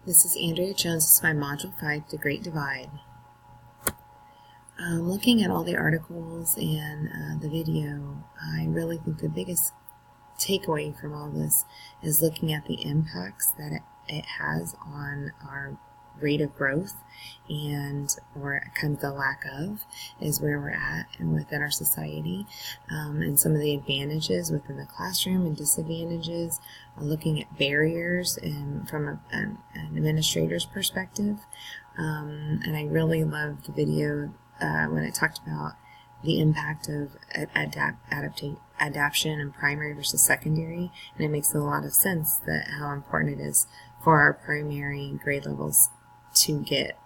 This is Andria Jones. This is my Module 5, The Great Divide. Looking at all the articles and the video, I really think the biggest takeaway from all this is looking at the impacts that it has on our rate of growth or kind of the lack of is where we're at and within our society, and some of the advantages within the classroom and disadvantages, looking at barriers and from an administrator's perspective. And I really loved the video when it talked about the impact of adaptation in primary versus secondary, and it makes a lot of sense that how important it is for our primary grade levels to get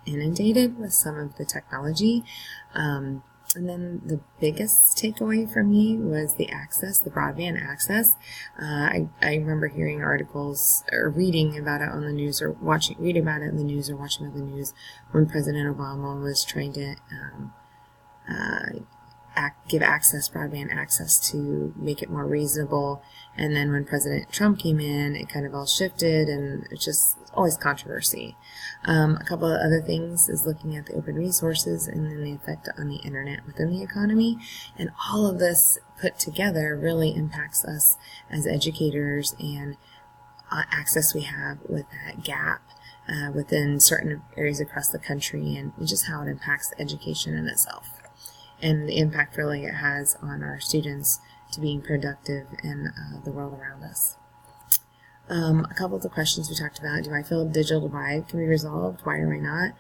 inundated with some of the technology. And then the biggest takeaway for me was the broadband access. I remember hearing articles or reading about it on the news or reading about it in the news or watching it on the news when President Obama was trying to give broadband access to make it more reasonable. And then when President Trump came in, it kind of all shifted, and it's just always controversy. A couple of other things is looking at the open resources and then the effect on the internet within the economy. And all of this put together really impacts us as educators and access we have with that gap within certain areas across the country, and just how it impacts education in itself, and the impact really it has on our students to being productive in the world around us. A couple of the questions we talked about: do I feel a digital divide can be resolved? Why or why not?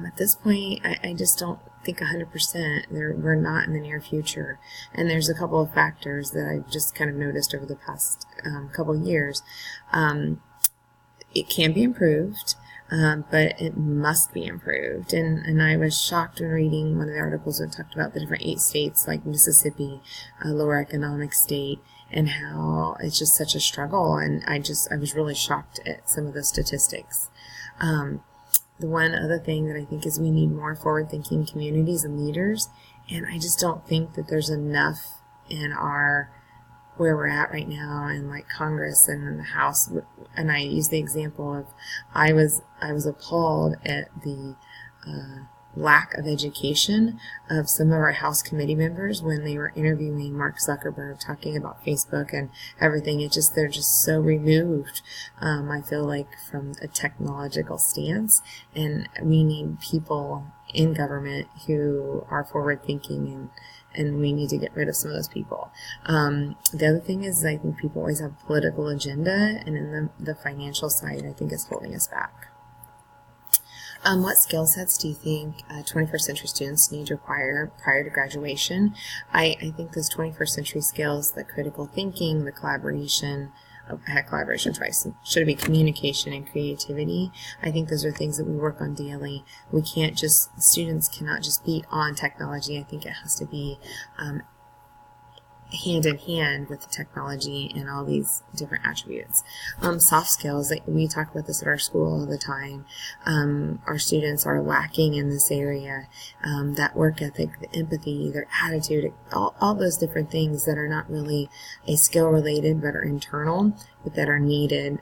At this point, I just don't think 100%. We're not in the near future, and there's a couple of factors that I've just kind of noticed over the past couple of years. It can be improved. But it must be improved. And I was shocked when reading one of the articles that talked about the different 8 states, like Mississippi, a lower economic state, and how it's just such a struggle. And I was really shocked at some of the statistics. The one other thing that I think is we need more forward-thinking communities and leaders, and I just don't think that there's enough in where we're at right now in like Congress and in the House. And I use the example of I was appalled at the lack of education of some of our House committee members when they were interviewing Mark Zuckerberg, talking about Facebook and everything. They're just so removed, I feel like, from a technological stance, and we need people in government who are forward thinking, and we need to get rid of some of those people. The other thing is I think people always have a political agenda, and in the financial side, I think is holding us back. What skill sets do you think 21st century students need to acquire prior to graduation? I think those 21st century skills, the critical thinking, the collaboration, I had collaboration twice, should it be communication and creativity? I think those are things that we work on daily. Students cannot just be on technology. I think it has to be hand in hand with the technology and all these different attributes. Soft skills, we talk about this at our school all the time. Our students are lacking in this area. That work ethic, the empathy, their attitude, all those different things that are not really a skill related but are internal, but that are needed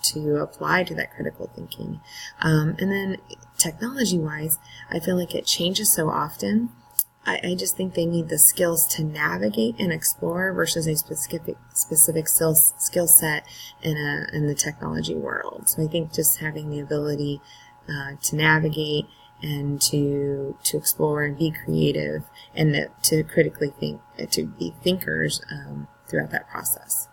to apply to that critical thinking. And then technology wise, I feel like it changes so often. I just think they need the skills to navigate and explore versus a specific skill set in the technology world. So I think just having the ability to navigate and to explore and be creative, and to critically think, to be thinkers throughout that process.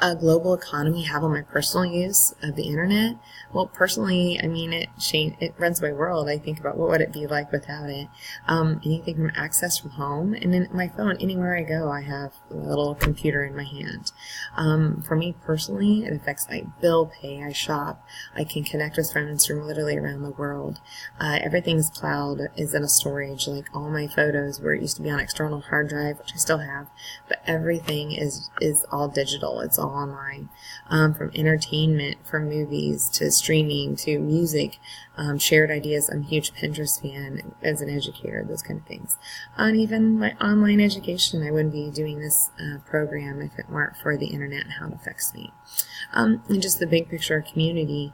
A global economy have on my personal use of the internet? Well, personally, I mean, it runs my world. I think about what would it be like without it. Anything from access from home, and then my phone, anywhere I go, I have a little computer in my hand. For me personally, it affects my bill pay. I shop. I can connect with friends from literally around the world. Everything's cloud, is in a storage. Like all my photos, where it used to be on external hard drive, which I still have, but everything is all digital. It's all all online. From entertainment, from movies to streaming to music, shared ideas. I'm a huge Pinterest fan as an educator, those kind of things. And even my online education, I wouldn't be doing this program if it weren't for the internet and how it affects me. And just the big picture of community,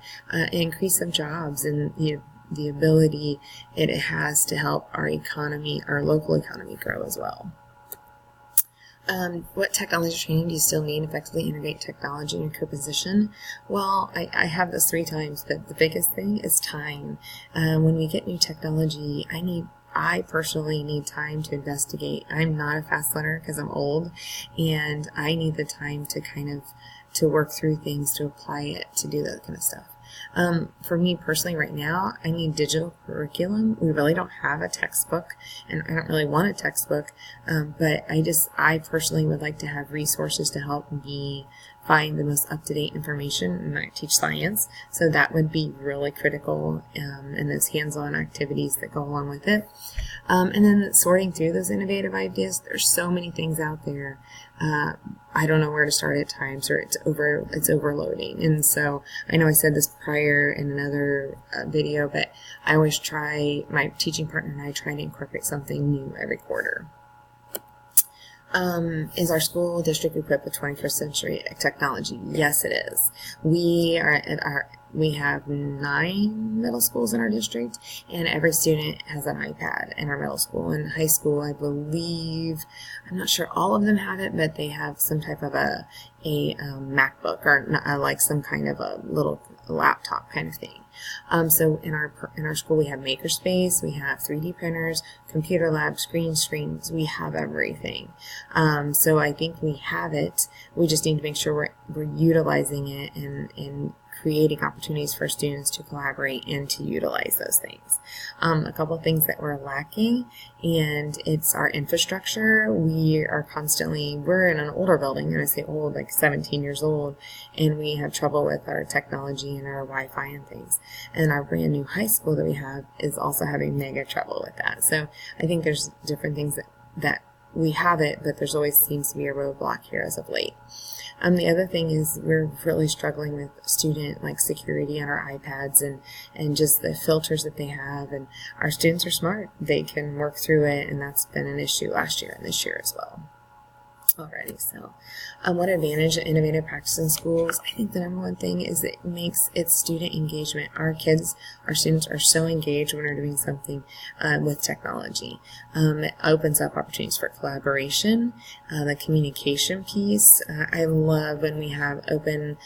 increase of jobs and the ability it has to help our economy, our local economy grow as well. What technology training do you still need to effectively integrate technology in your career position? Well, I have this 3 times, but the biggest thing is time. When we get new technology, I personally need time to investigate. I'm not a fast learner because I'm old, and I need the time to to work through things, to apply it, to do that kind of stuff. For me personally right now, I need digital curriculum. We really don't have a textbook, and I don't really want a textbook, but I personally would like to have resources to help me find the most up-to-date information, and I teach science, so that would be really critical, and those hands-on activities that go along with it. And then sorting through those innovative ideas, there's so many things out there. I don't know where to start at times, or it's overloading. And so I know I said this prior in another video, but I always my teaching partner and I try to incorporate something new every quarter. Is our school district equipped with 21st century technology? Yes, it is. We have 9 middle schools in our district, and every student has an iPad in our middle school. In high school, I believe, I'm not sure all of them have it, but they have some type of a MacBook, or like some kind of a little laptop kind of thing. So in our school, we have makerspace, we have 3D printers, computer labs, screens. We have everything. So I think we have it. We just need to make sure we're utilizing it and creating opportunities for students to collaborate and to utilize those things. A couple of things that we're lacking, and it's our infrastructure. We're in an older building, and I say old, like 17 years old, and we have trouble with our technology and our Wi-Fi and things. And our brand new high school that we have is also having mega trouble with that. So I think there's different things that we have it, but there's always seems to be a roadblock here as of late. The other thing is we're really struggling with student security on our iPads and just the filters that they have. And our students are smart; they can work through it, and that's been an issue last year and this year as well. Already. So, what advantage of innovative practice in schools? I think the number one thing is it makes it student engagement. Our students are so engaged when we're doing something with technology. It opens up opportunities for collaboration, the communication piece. I love when we have open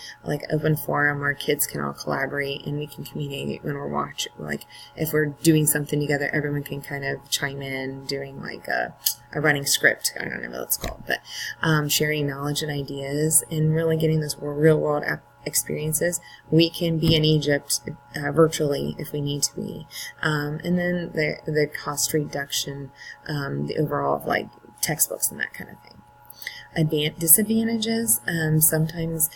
forum where kids can all collaborate and we can communicate when we're watching. Like if we're doing something together, everyone can kind of chime in doing a running script. I don't know what it's called, but sharing knowledge and ideas and really getting those real world experiences. We can be in Egypt virtually if we need to be. And then the cost reduction, the overall of textbooks and that kind of thing. Disadvantages, sometimes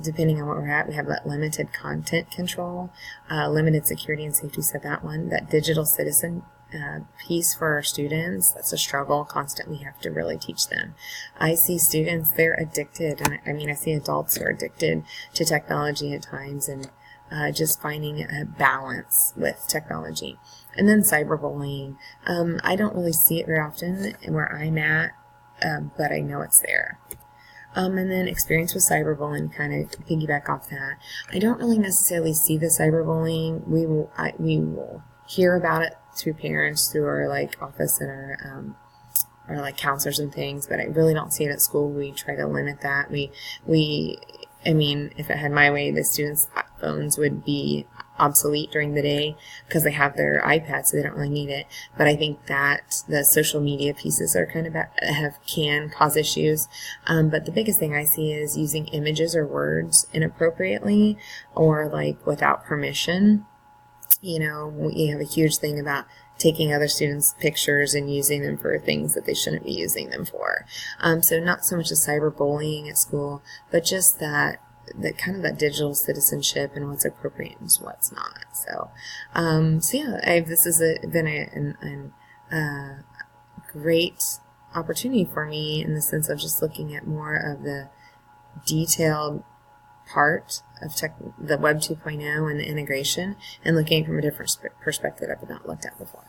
depending on what we're at, we have that limited content control, limited security and safety, said that one. That digital citizen piece for our students, that's a struggle constantly have to really teach them. I see students, they're addicted, and I see adults who are addicted to technology at times, and just finding a balance with technology. And then cyberbullying, I don't really see it very often where I'm at, but I know it's there. And then experience with cyberbullying, kind of piggyback off that. I don't really necessarily see the cyberbullying. We will hear about it through parents, through our office and our counselors and things, but I really don't see it at school. We try to limit that. If it had my way, the students' phones would be obsolete during the day because they have their iPads, so they don't really need it. But I think that the social media pieces are kind of can cause issues. But the biggest thing I see is using images or words inappropriately or without permission. We have a huge thing about taking other students' pictures and using them for things that they shouldn't be using them for. So not so much the cyberbullying at school, but just that digital citizenship and what's appropriate and what's not. So this has been a great opportunity for me in the sense of just looking at more of the detailed part of the Web 2.0 and the integration, and looking from a different perspective I've not looked at before.